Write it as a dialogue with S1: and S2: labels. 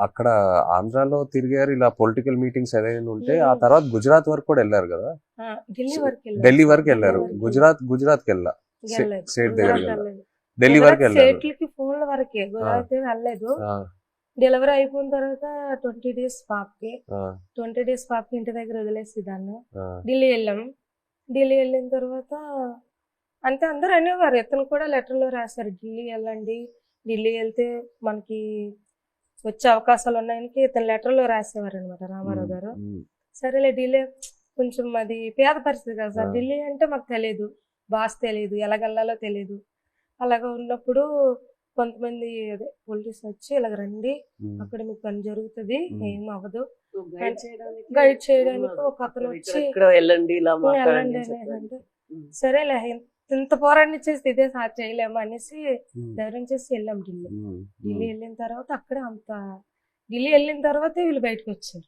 S1: అక్కడ ఆంధ్రాలో తిరిగారు ఇలా పొలిటికల్ మీటింగ్స్ ఏదైనా ఉంటే, ఆ తర్వాత గుజరాత్ వరకు కూడా వెళ్ళారు కదా, ఢిల్లీ వరకు వెళ్ళారు. గుజరాత్ కి వెళ్ళా, స్టేట్ దగ్గర ఢిల్లీ వరకు వెళ్ళారు.
S2: ఫోన్ల వరకే, గుజరాత్ వెళ్ళలేదు. డెలివరీ అయిపోయిన తర్వాత 20 days పాపకి, 20 days పాపకి ఇంటి దగ్గర వదిలేసి దాన్ని ఢిల్లీ వెళ్ళాం. ఢిల్లీ వెళ్ళిన తర్వాత అంతే అందరూ అనేవారు, ఇతను కూడా లెటర్లో రాశారు, ఢిల్లీ వెళ్ళండి, ఢిల్లీ వెళ్తే మనకి వచ్చే అవకాశాలు ఉన్నాయని ఇతను లెటర్లో రాసేవారు అనమాట రామారావు గారు. సరేలే ఢిల్లీ కొంచెం అది పేద పరిస్థితి కదా సార్, ఢిల్లీ అంటే మాకు తెలియదు, భాష తెలియదు, ఎలాగెళ్ళాలో తెలియదు. అలాగ ఉన్నప్పుడు కొంతమంది అదే పోలీస్ వచ్చి ఇలాగ రండి, అక్కడ మీకు పని జరుగుతుంది, ఏం అవ్వదు, గైడ్ చేయడానికి ఒక అతను వచ్చి వెళ్ళండి అంటే, సరేలే ఇంత పోరాటం చేస్తే ఇదే సార్ చేయలేము అనేసి ధైర్యం చేసి వెళ్ళాం ఢిల్లీ. ఢిల్లీ వెళ్ళిన తర్వాత అక్కడే ఢిల్లీ వెళ్ళిన తర్వాత వీళ్ళు బయటకు వచ్చారు.